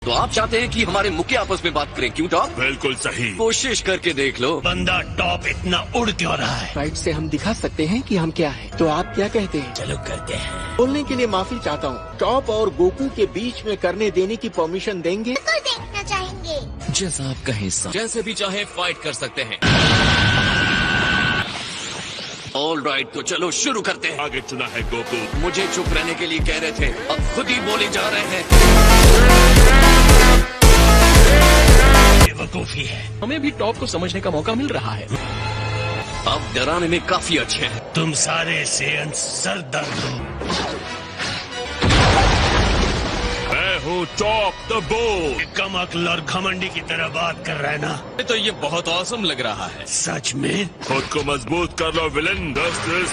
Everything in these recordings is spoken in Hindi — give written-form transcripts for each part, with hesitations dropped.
तो आप चाहते हैं कि हमारे मुख्य आपस में बात करें, क्यों टॉप? बिल्कुल सही। कोशिश करके देख लो। बंदा टॉप इतना उड़ क्यों रहा है? फाइट से हम दिखा सकते हैं कि हम क्या हैं। तो आप क्या कहते हैं? चलो करते हैं। बोलने के लिए माफी चाहता हूँ। टॉप और गोकू के बीच में करने देने की परमिशन देंगे? बिल्कुल देखना चाहेंगे। जैसा आप कहें सर। जैसे भी चाहे फाइट कर सकते हैं। ऑल राइट, तो चलो शुरू करते हैं। आगे चुना है गोकू। मुझे चुप रहने के लिए कह रहे थे, अब खुद ही बोले जा रहे हैं। बेवकूफी है। हमें भी टॉप को समझने का मौका मिल रहा है। आप डराने में काफी अच्छे हैं। तुम सारे सेयन सर दर्द हो। मैं हूँ टॉप द बुल। कम अक्ल और घमंडी की तरह बात कर रहा है ना? तो ये बहुत औसम लग रहा है। सच में? खुद को मजबूत कर लो villain. Justice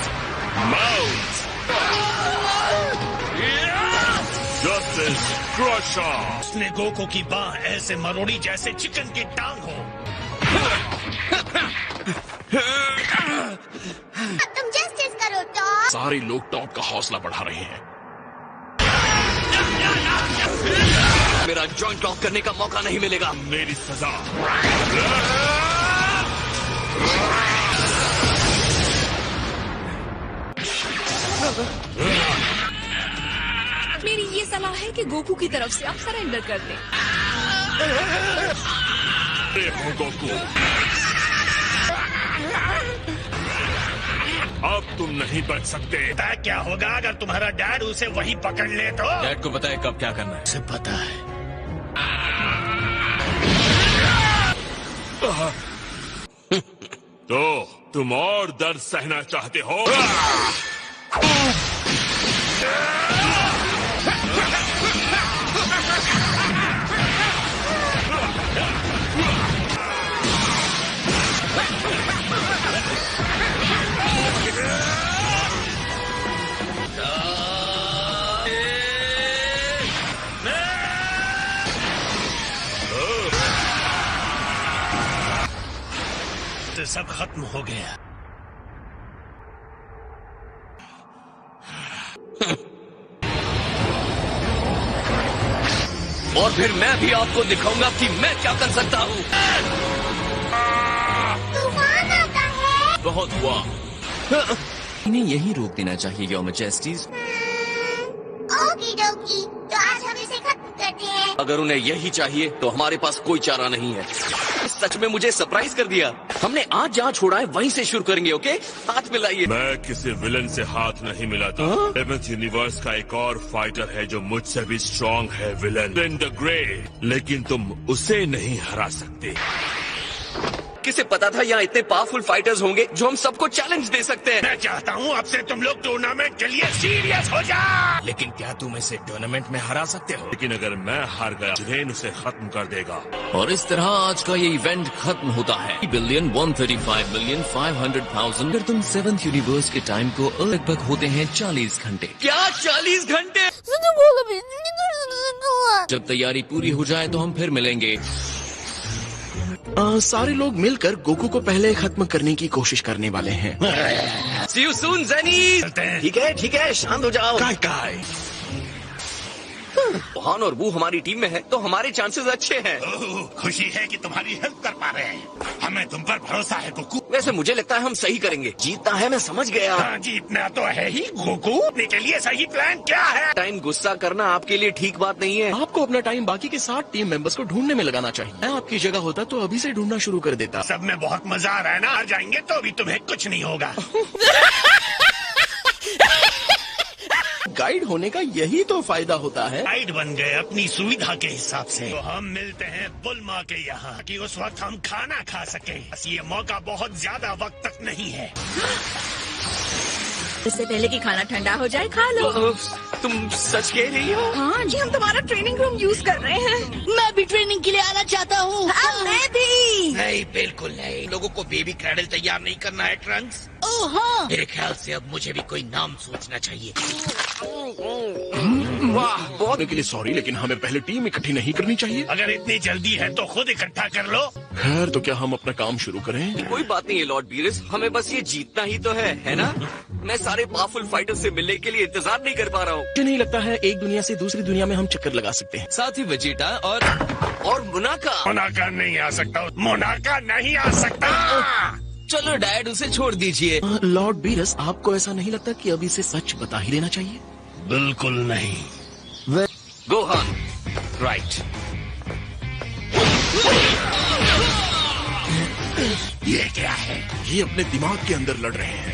mount. Justice crusher. उसने गोकू की बाह ऐसे मरोड़ी जैसे चिकन की टांग हो। तुम जस्टिस करो टॉप। सारे लोग टॉप का हौसला बढ़ा रहे हैं। मेरा जॉइंट लॉक करने का मौका नहीं मिलेगा। मेरी सजा। मेरी ये सलाह है कि गोकू की तरफ से आप सरेंडर कर दें। गोकू, अब तुम नहीं बच सकते। क्या होगा अगर तुम्हारा डैड उसे वहीं पकड़ ले तो? डैड को बताए कब क्या करना है। उसे पता है। तो तुम और दर्द सहना चाहते हो? सब खत्म हो गया। और फिर मैं भी आपको दिखाऊंगा कि मैं क्या कर सकता हूँ। तूफान आता है। बहुत हुआ। इन्हें यही रोक देना चाहिए योर मैजेस्टीज। ओकी डोकी, तो आज हम इसे खत्म करते हैं। अगर उन्हें यही चाहिए तो हमारे पास कोई चारा नहीं है। सच में मुझे सरप्राइज कर दिया। हमने आज जहाँ छोड़ा है वहीं से शुरू करेंगे। ओके, हाथ मिलाइए। मैं किसी विलन से हाथ नहीं मिलाता। 11th यूनिवर्स का एक और फाइटर है जो मुझसे भी स्ट्रांग है, विलन द ग्रे। लेकिन तुम उसे नहीं हरा सकते। किसे पता था यहाँ इतने पावरफुल फाइटर्स होंगे जो हम सबको चैलेंज दे सकते हैं। मैं चाहता हूँ अब से तुम लोग टूर्नामेंट के लिए सीरियस हो जाओ। लेकिन क्या तुम इसे टूर्नामेंट में हरा सकते हो? लेकिन अगर मैं हार गया, जिनेन उसे खत्म कर देगा। और इस तरह आज का ये इवेंट खत्म होता है। 1,135,500,000। अगर तुम 7th यूनिवर्स के टाइम को लगभग होते हैं 40 घंटे। क्या 40 घंटे? जब तैयारी पूरी हो जाए तो हम फिर मिलेंगे। सारे लोग मिलकर गोकू को पहले खत्म करने की कोशिश करने वाले हैं। See you soon, ज़ेनी। ठीक है, शांत हो जाओ। काय हान और वो हमारी टीम में है तो हमारे चांसेस अच्छे हैं। खुशी है कि तुम्हारी हेल्प कर पा रहे हैं। हमें तुम पर भरोसा है गोकू। वैसे मुझे लगता है हम सही करेंगे। जीतना है, मैं समझ गया। हाँ, जीतना तो है ही गोकू। अपने के लिए सही प्लान क्या है? टाइम गुस्सा करना आपके लिए ठीक बात नहीं है। आपको अपना टाइम बाकी के 7 टीम मेंबर्स को ढूंढने में लगाना चाहिए। मैं आपकी जगह होता तो अभी से ढूंढना शुरू कर देता। सब में बहुत मजा आ रहा है ना? आ जाएंगे तो भी तुम्हें कुछ नहीं होगा। गाइड होने का यही तो फायदा होता है। गाइड बन गए अपनी सुविधा के हिसाब से। तो हम मिलते हैं बुलमा के यहाँ कि उस वक्त हम खाना खा सके। बस ये मौका बहुत ज्यादा वक्त तक नहीं है। इससे पहले कि खाना ठंडा हो जाए खा लो। तुम सच कह रही हो? हाँ जी, हम तुम्हारा ट्रेनिंग रूम यूज कर रहे हैं। मैं भी ट्रेनिंग के लिए आना चाहता हूँ। मैं भी। नहीं, बिल्कुल नहीं। लोगों को बेबी क्रैडल तैयार नहीं करना है ट्रंक्स। ओह हाँ। मेरे ख्याल से अब मुझे भी कोई नाम सोचना चाहिए। वाह, बहुत। के लिए सॉरी, लेकिन हमें पहले टीम इकट्ठी नहीं करनी चाहिए। अगर इतनी जल्दी है तो खुद इकट्ठा कर लो। खैर, तो क्या हम अपना काम शुरू करें? कोई बात नहीं है लॉर्ड बीरस, हमें बस ये जीतना ही तो है ना? मैं सारे पावरफुल फाइटर से मिलने के लिए इंतजार नहीं कर पा रहा हूँ। मुझे नहीं लगता है एक दुनिया से दूसरी दुनिया में हम चक्कर लगा सकते हैं। साथ ही वेजिटा और मुनाका। मोनाका नहीं आ सकता, मोनाका नहीं आ सकता। चलो डैड, उसे छोड़ दीजिए। लॉर्ड बीरस, आपको ऐसा नहीं लगता कि अब इसे सच बता ही देना चाहिए? बिल्कुल नहीं। Gohan, right. ये क्या है? ये अपने दिमाग के अंदर लड़ रहे हैं।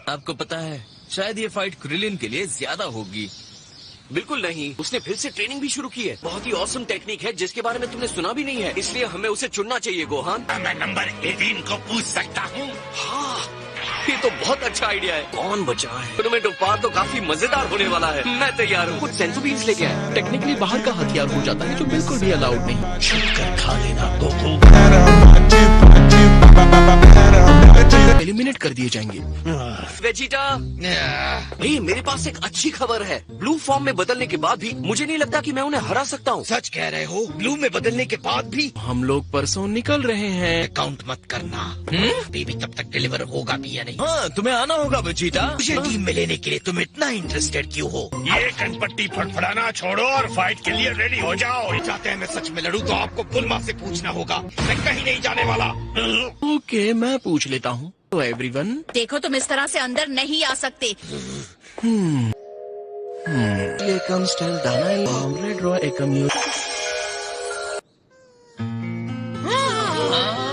आपको पता है, शायद ये फाइट क्रिलिन के लिए ज्यादा होगी। बिल्कुल नहीं, उसने फिर से ट्रेनिंग भी शुरू की है। बहुत ही ऑसम टेक्निक है जिसके बारे में तुमने सुना भी नहीं है, इसलिए हमें उसे चुनना चाहिए। गोहान, मैं नंबर 18 को पूछ सकता हूँ? हाँ, ये तो बहुत अच्छा आइडिया है। कौन बचा है? टूर्नामेंट ऑफ पावर तो काफी मजेदार होने वाला है। मैं तैयार हूँ। कुछ सेंसो बीन्स लेके आए। टेक्निकली बाहर का हथियार हो जाता है जो बिल्कुल भी अलाउड नहीं। छुपकर खा लेना गोकू। एलिमिनेट कर दिए जाएंगे। वेजिटा, मेरे पास एक अच्छी खबर है। ब्लू फॉर्म में बदलने के बाद भी मुझे नहीं लगता कि मैं उन्हें हरा सकता हूँ। सच कह रहे हो? ब्लू में बदलने के बाद भी? हम लोग परसों निकल रहे हैं। काउंट मत करना। बेबी तब तक डिलीवर होगा भी या नहीं? हाँ, तुम्हें आना होगा वेजिटा। मुझे टीम में लेने के लिए तुम इतना इंटरेस्टेड क्यों हो? ये कनपट्टी फड़फड़ाना छोड़ो और फाइट के लिए रेडी हो जाओ। चाहते हैं मैं सच में लड़ूं तो आपको बुल्मा से पूछना होगा। मैं कहीं नहीं जाने वाला। ओके, मैं पूछ लेता हूँ। तो एवरीवन, देखो, तुम इस तरह से अंदर नहीं आ सकते। एकम स्टाइल दाना रेड रॉ एकम यू।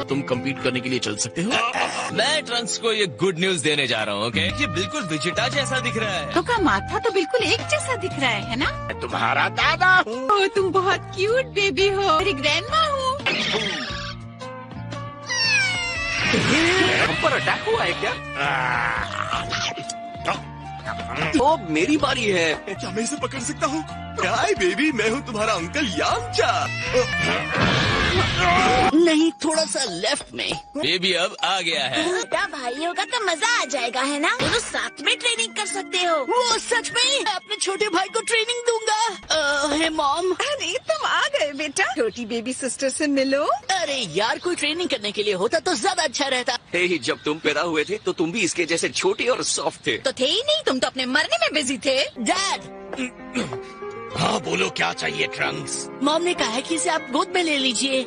तुम compete करने के लिए चल सकते हो। मैं ट्रंक्स को ये गुड न्यूज देने जा रहा हूँ। ओके, ये बिल्कुल वेजिटा जैसा दिख रहा है। तो का माथा तो बिल्कुल एक जैसा दिख रहा है ना? तुम्हारा दादा हूँ। ओ, तुम बहुत क्यूट बेबी हो। मेरी ग्रैंडमा हूँ। हम पर अटैक हुआ है क्या? ओ, मेरी बारी है। क्या मैं इसे पकड़ सकता हूँ? हाय बेबी, मैं हूँ तुम्हारा अंकल यामचा। नहीं, थोड़ा सा लेफ्ट में। बेबी अब आ गया है। छोटा भाई होगा तो मजा आ जाएगा, है ना? दोनों साथ में ट्रेनिंग कर सकते हो। वो सच में? मैं अपने छोटे भाई को ट्रेनिंग दूंगा। हे मॉम। अरे तुम आ गए बेटा। छोटी बेबी सिस्टर से मिलो। अरे यार, कोई ट्रेनिंग करने के लिए होता तो ज्यादा अच्छा रहता। हे, जब तुम पैदा हुए थे तो तुम भी इसके जैसे छोटे और सॉफ्ट थे। तो थे ही नहीं, तुम तो अपने मरने में बिजी थे। डैड, हाँ बोलो, क्या चाहिए ट्रंक्स? मॉम ने कहा है कि इसे आप गोद में ले लीजिए।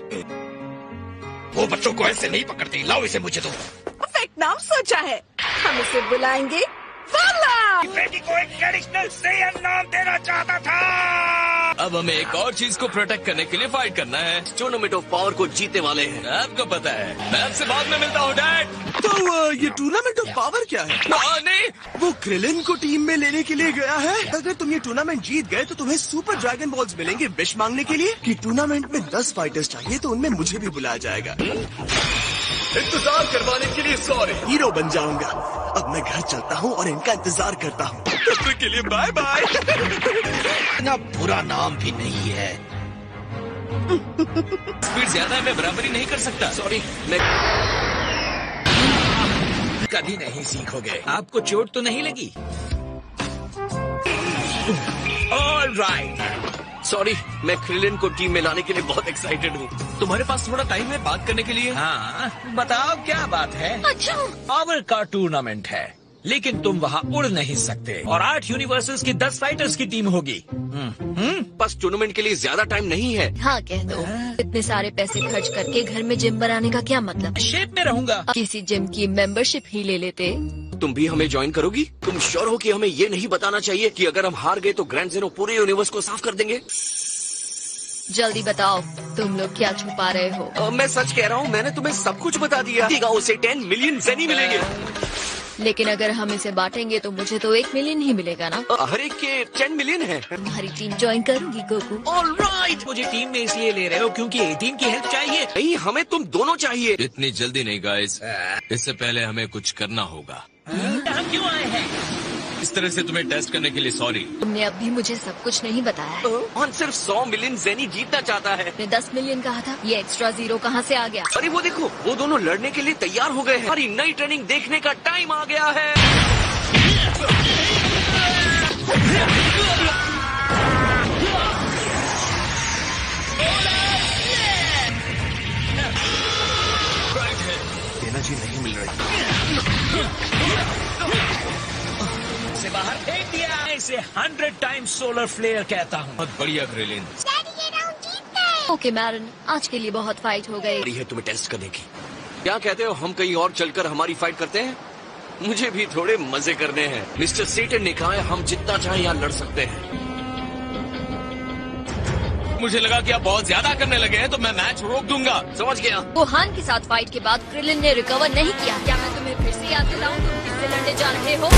वो बच्चों को ऐसे नहीं पकड़ती। लाओ इसे मुझे दो। परफेक्ट नाम सोचा है। हम इसे बुलाएंगे वाला। बेटी को एक ट्रेडिशनल सेयन नाम देना चाहता था। अब हमें एक और चीज को प्रोटेक्ट करने के लिए फाइट करना है। टूर्नामेंट ऑफ पावर को जीतने वाले हैं। आपको पता है। मैं आपसे बाद में मिलता हूँ डैड। तो ये टूर्नामेंट ऑफ पावर क्या है? नहीं, वो क्रिलिन को टीम में लेने के लिए गया है। अगर तुम ये टूर्नामेंट जीत गए तो तुम्हें सुपर ड्रैगन बॉल्स मिलेंगे विश मांगने के लिए। कि टूर्नामेंट में 10 फाइटर्स चाहिए तो उनमें मुझे भी बुलाया जाएगा। इंतजार करवाने के लिए सॉरी। हीरो बन जाऊंगा। अब मैं घर चलता हूँ और इनका इंतजार करता हूँ। तब तक के लिए बाय बाय। इतना बुरा नाम भी नहीं है। स्पीड ज्यादा है, मैं बराबरी नहीं कर सकता। सॉरी, मैं कभी नहीं सीखोगे। आपको चोट तो नहीं लगी? ऑलराइट। सॉरी, मैं क्रिलिन को टीम में लाने के लिए बहुत एक्साइटेड हूँ। तुम्हारे पास थोड़ा टाइम है बात करने के लिए? हाँ, बताओ क्या बात है? अच्छा, पावर का टूर्नामेंट है, लेकिन तुम वहाँ उड़ नहीं सकते और 8 यूनिवर्सेस की 10 फाइटर्स की टीम होगी। बस टूर्नामेंट के लिए ज्यादा टाइम नहीं है। हाँ कह दो। इतने सारे पैसे खर्च करके घर में जिम बनाने का क्या मतलब? शेप में रहूंगा। किसी जिम की मेंबरशिप ही ले लेते। तुम भी हमें ज्वाइन करोगी? तुम श्योर हो कि हमें ये नहीं बताना चाहिए कि अगर हम हार गए तो ग्रैंड ज़ेनो पूरे यूनिवर्स को साफ कर देंगे? जल्दी बताओ, तुम लोग क्या छुपा रहे हो? मैं सच कह रहा हूँ, मैंने तुम्हें सब कुछ बता दिया। उसे 10 मिलियन ज़ेनी मिलेंगे। लेकिन अगर हम इसे बांटेंगे तो मुझे तो 1 मिलियन ही मिलेगा ना। हर एक के 10 मिलियन है। तुम्हारी टीम ज्वाइन करूंगी गोकू। ऑलराइट, मुझे टीम में इसलिए ले रहे हो क्योंकि 18 की हेल्प चाहिए? नहीं, हमें तुम दोनों चाहिए। इतनी जल्दी नहीं गाइस, इससे पहले हमें कुछ करना होगा। हम क्यों आए हैं? इस तरह से तुम्हें टेस्ट करने के लिए सॉरी। तुमने अभी मुझे सब कुछ नहीं बताया है। कौन सिर्फ 100 मिलियन ज़ेनी जीतना चाहता है? तुमने 10 मिलियन कहा था, ये एक्स्ट्रा 0 कहाँ से आ गया? अरे वो देखो, वो दोनों लड़ने के लिए तैयार हो गए हैं। हमारी नई ट्रेनिंग देखने का टाइम आ गया है। एनर्जी नहीं मिल रही। इसे बाहर फेंक दिया। इसे 100 टाइम्स सोलर फ्लेयर कहता हूँ। बहुत बढ़िया ग्रेलिन। डैडी ये राउंड जीत गए। ओके मैरन, आज के लिए बहुत फाइट हो गई। है तुम्हें टेस्ट करने की। क्या कहते हो, हम कहीं और चलकर हमारी फाइट करते हैं? मुझे भी थोड़े मजे करने हैं। मिस्टर सेटन ने कहा है हम जितना चाहे यहाँ लड़ सकते हैं। मुझे लगा कि आप बहुत ज्यादा करने लगे हैं, तो मैं मैच रोक दूंगा। समझ गया। वुहान के साथ फाइट के बाद क्रिलिन ने रिकवर नहीं किया। क्या मैं तुम्हें फिर से याद दिलाऊं तुम किससे लड़ने जा रहे हो?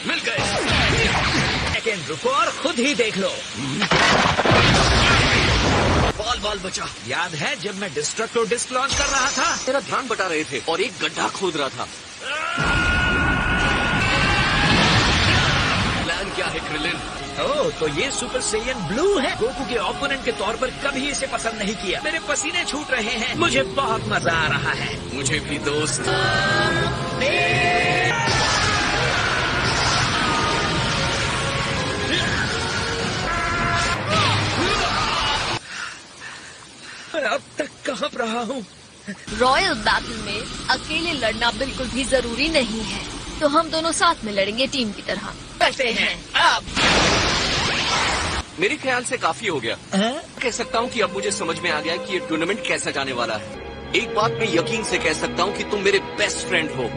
मिल गए। सेकेंड रुको और खुद ही देख लो। बॉल बचा। याद है जब मैं डिस्ट्रक्टर डिस्क लॉन्च कर रहा था? तेरा ध्यान बटा रहे थे और एक गड्ढा खोद रहा था। प्लान क्या है क्रिलिन? ओह, तो ये सुपर सेयन ब्लू है। गोकू के ओपोनेंट के तौर पर कभी इसे पसंद नहीं किया। मेरे पसीने छूट रहे हैं। मुझे बहुत मजा आ रहा है। मुझे भी दोस्त। मैं अब तक कांप रहा हूँ। रॉयल बैटल में अकेले लड़ना बिल्कुल भी जरूरी नहीं है, तो हम दोनों साथ में लड़ेंगे टीम की तरह। करते हैं अब। मेरे ख्याल से काफी हो गया। कह सकता हूँ कि अब मुझे समझ में आ गया कि ये टूर्नामेंट कैसा जाने वाला है। एक बात मैं यकीन से कह सकता हूँ कि तुम मेरे बेस्ट फ्रेंड हो।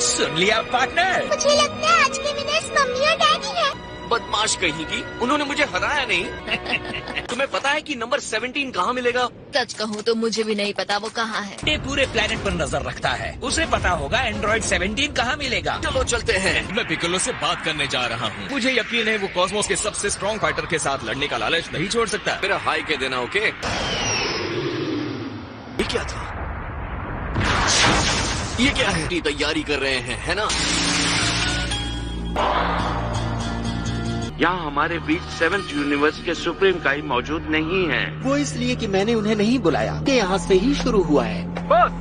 सुन लिया पार्टनर? मुझे लगता है आज के विनर्स मम्मी और डैडी हैं। बदमाश कहीं की, उन्होंने मुझे हराया नहीं। तुम्हें पता है कि नंबर 17 कहाँ मिलेगा? सच कहूँ तो मुझे भी नहीं पता वो कहाँ है। ये पूरे प्लेनेट पर नजर रखता है। उसे पता होगा एंड्रॉइड 17 कहाँ मिलेगा। चलो चलते हैं। मैं पिकोलो से बात करने जा रहा हूँ। मुझे यकीन है वो कॉस्मोस के सबसे स्ट्रॉन्ग फाइटर के साथ लड़ने का लालच नहीं छोड़ सकता। मेरा हाई कह देना, ओके? ये क्या था? ये क्या है? तैयारी कर रहे हैं, है ना? यहाँ हमारे बीच 7th यूनिवर्स के सुप्रीम काई मौजूद नहीं है। वो इसलिए कि मैंने उन्हें नहीं बुलाया। ये यहाँ से ही शुरू हुआ है। बस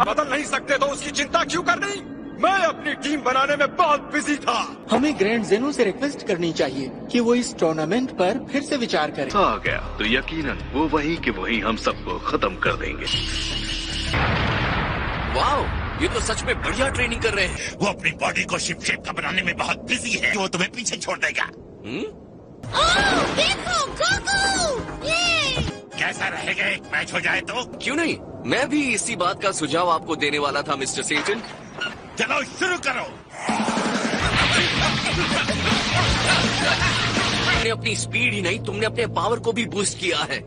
बदल नहीं सकते तो उसकी चिंता क्यों करनी? मैं अपनी टीम बनाने में बहुत बिजी था। हमें ग्रैंड जेनो से रिक्वेस्ट करनी चाहिए कि वो इस टूर्नामेंट पर फिर से विचार करे। आ गया तो यकीनन वो वही के वही हम सबको खत्म कर देंगे। वाओ, ये तो सच में बढ़िया ट्रेनिंग कर रहे हैं। वो अपनी बॉडी को शिप शेप का बनाने में बहुत बिजी है। वो तुम्हें पीछे छोड़ देगा। देखो गोकू, ये कैसा रहेगा एक मैच हो जाए तो? क्यों नहीं, मैं भी इसी बात का सुझाव आपको देने वाला था मिस्टर सेटन। चलो शुरू करो। तुमने अपनी स्पीड ही नहीं, तुमने अपने पावर को भी बूस्ट किया है।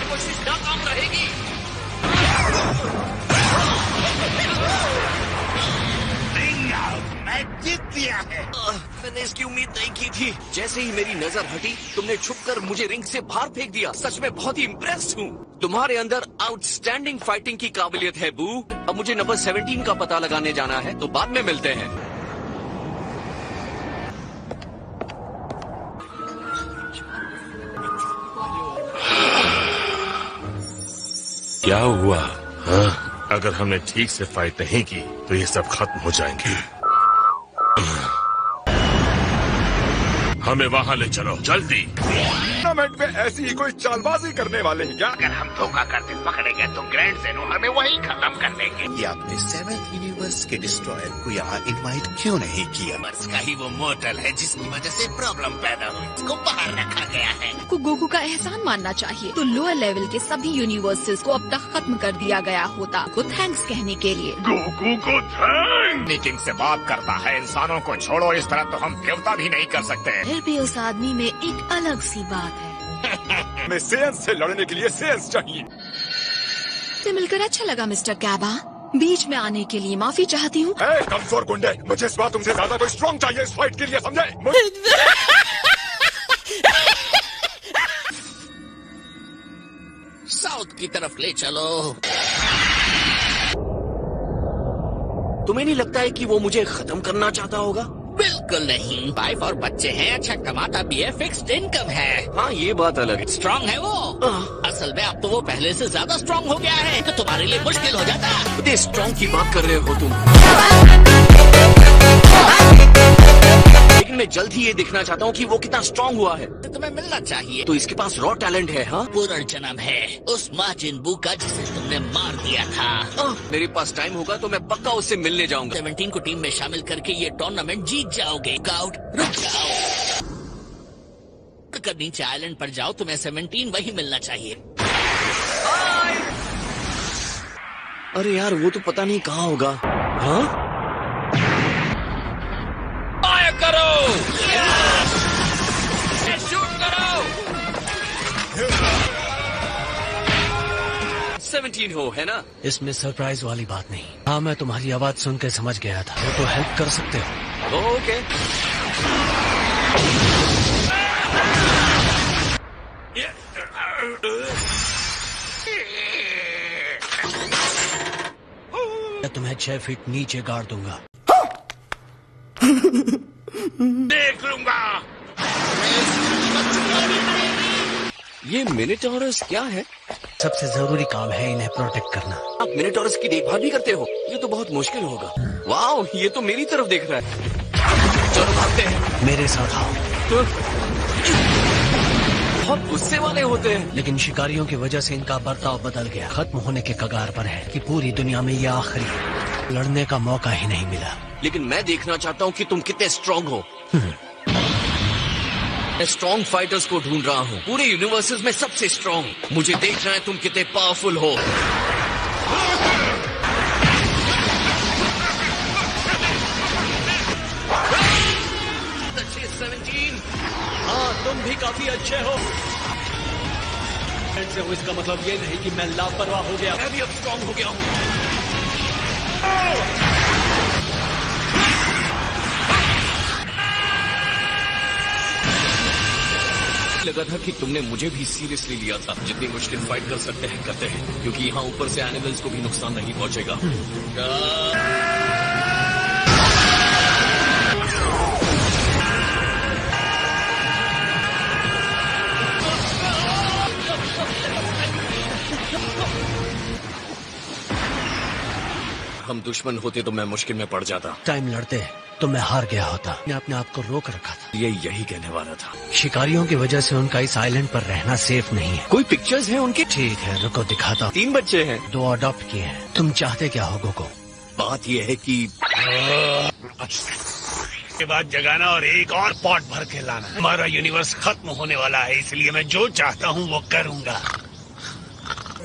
कोशिश नाकाम रहेगी। मैं जीत दिया है। मैंने इसकी उम्मीद नहीं की थी। जैसे ही मेरी नजर हटी, तुमने छुपकर मुझे रिंग से बाहर फेंक दिया। सच में बहुत ही इम्प्रेस्ड हूँ। तुम्हारे अंदर आउटस्टैंडिंग फाइटिंग की काबिलियत है बू। अब मुझे नंबर 17 का पता लगाने जाना है, तो बाद में मिलते हैं। क्या हुआ? हाँ? अगर हमने ठीक से फाइट नहीं की तो ये सब खत्म हो जाएंगे। हमें वहाँ ले चलो जल्दी। टूर्नामेंट में ऐसी ही कोई चालबाजी करने वाले हैं क्या? अगर हम धोखा करते पकड़े गए तो ग्रैंड जेनो हमें वहीं खत्म कर देंगे। ये आपने 7th यूनिवर्स के डिस्ट्रॉयर को यहाँ इनवाइट क्यों नहीं किया? मर्स का ही वो मोर्टल है जिसकी वजह से प्रॉब्लम पैदा हुई। इसको बाहर रखा गया है। को गोकू का एहसान मानना चाहिए। तो लोअर लेवल के सभी यूनिवर्सेस को अब तक खत्म कर दिया गया होता को थैंक्स कहने के लिए। गोकू को थैंक्स। मीटिंग से बात करता है, इंसानों को छोड़ो, इस तरह तो हम देवता भी नहीं कर सकते। फिर भी उस आदमी में एक अलग सी बात है। हमें सेंस से लड़ने के लिए सेंस चाहिए। से मिलकर अच्छा लगा मिस्टर कैबा। बीच में आने के लिए माफी चाहती हूँ। कमजोर गुंडे, मुझे इस बार तुमसे ज्यादा कोई स्ट्रॉन्ग चाहिए इस फाइट के लिए, समझे? साउथ की तरफ ले चलो। तुम्हें नहीं लगता है कि वो मुझे खत्म करना चाहता होगा? बिल्कुल नहीं, वाइफ और बच्चे हैं, अच्छा कमाता भी है, फिक्स्ड इनकम है। हाँ ये बात अलग है। स्ट्रांग है वो। असल में अब तो वो पहले से ज्यादा स्ट्रांग हो गया है, तो तुम्हारे लिए मुश्किल हो जाता। इतने स्ट्रांग की बात कर रहे हो तुम, लेकिन मैं जल्द ही ये देखना चाहता हूँ कि वो कितना स्ट्रांग हुआ है। तो तुम्हें मिलना चाहिए। तो इसके पास रॉ टैलेंट है। हाँ, पुनर्जन्म है उस मार्जिन बू का जिसे तुमने मार दिया था। मेरे पास टाइम होगा तो मैं पक्का उससे मिलने जाऊंगा। 17 को टीम में शामिल करके ये टूर्नामेंट जीत जाओगे। आउट, रुक जाओ, कर नीचे आइलैंड पर जाओ, तुम्हें 17 वही मिलना चाहिए। अरे यार वो तो पता नहीं कहाँ होगा। हाँ करो, शूट करो। 17 हो, है ना? इसमें सरप्राइज वाली बात नहीं। हाँ मैं तुम्हारी आवाज सुन के समझ गया था। वो तो हेल्प कर सकते हो। ओके। मैं तुम्हें 6 फीट नीचे गाड़ दूंगा। देख लूंगा। ये मिनोटॉरस क्या है? सबसे जरूरी काम है इन्हें प्रोटेक्ट करना। आप मिनोटॉरस की देखभाल भी करते हो? ये तो बहुत मुश्किल होगा। वाओ, ये तो मेरी तरफ देख रहा है। चलो भागते हैं। मेरे साथ आओ। बहुत गुस्से वाले होते हैं। लेकिन शिकारियों की वजह से इनका बर्ताव बदल गया, खत्म होने के कगार पर है कि पूरी दुनिया में ये आखिरी है। लड़ने का मौका ही नहीं मिला। लेकिन मैं देखना चाहता हूँ कि तुम कितने स्ट्रांग हो। मैं स्ट्रांग फाइटर्स को ढूंढ रहा हूँ, पूरे यूनिवर्सेस में सबसे स्ट्रांग। मुझे देखना है तुम कितने पावरफुल हो। अच्छे 17। हाँ तुम भी काफी अच्छे हो। इसका मतलब ये नहीं कि मैं लापरवाह हो गया। मैं भी अब स्ट्रांग हो गया हूँ। लगा था कि तुमने मुझे भी सीरियसली लिया था। जितनी मुश्किल फाइट कर सकते हैं करते हैं, क्योंकि यहाँ ऊपर से एनिमल्स को भी नुकसान नहीं पहुंचेगा। हम दुश्मन होते तो मैं मुश्किल में पड़ जाता। टाइम लड़ते तो मैं हार गया होता। मैंने अपने आप को रोक रखा था। ये यही कहने वाला था। शिकारियों की वजह से उनका इस आइलैंड पर रहना सेफ नहीं है। कोई पिक्चर्स हैं उनके? ठीक है रुको दिखाता हूँ। 3 बच्चे हैं। 2 अडॉप्ट किए हैं। तुम चाहते क्या हो गोको? बात ये है कि के बाद जगाना और एक और पॉट भर के लाना। हमारा यूनिवर्स खत्म होने वाला है, इसलिए मैं जो चाहता हूँ वो करूँगा।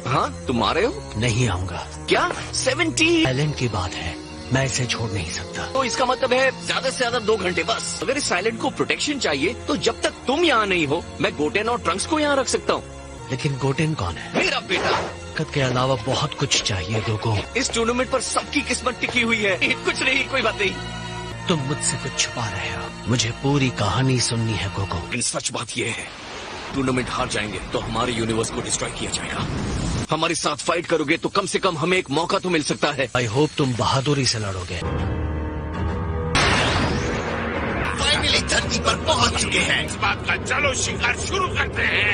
हाँ तुम आ रहे हो? नहीं आऊंगा। क्या? 17 आइलैंड की बात है, मैं इसे छोड़ नहीं सकता। तो इसका मतलब है ज्यादा से ज्यादा 2 घंटे बस। अगर इस आइलैंड को प्रोटेक्शन चाहिए तो जब तक तुम यहाँ नहीं हो मैं गोटेन और ट्रंक्स को यहाँ रख सकता हूँ। लेकिन गोटेन कौन है? मेरा बेटा। ताकत के अलावा बहुत कुछ चाहिए गोको। इस टूर्नामेंट पर सबकी किस्मत टिकी हुई है। कुछ नहीं, कोई बात नहीं। तुम मुझसे कुछ छुपा रहे हो। मुझे पूरी कहानी सुननी है गोको। लेकिन सच बात यह है, टूर्नामेंट हार जाएंगे तो हमारे यूनिवर्स को डिस्ट्रॉय किया जाएगा। हमारे साथ फाइट करोगे तो कम से कम हमें एक मौका तो मिल सकता है। आई होप तुम बहादुरी से लड़ोगे। फाइनली धरती पर पहुंच चुके हैं। इस बात का चलो शिकार शुरू करते हैं।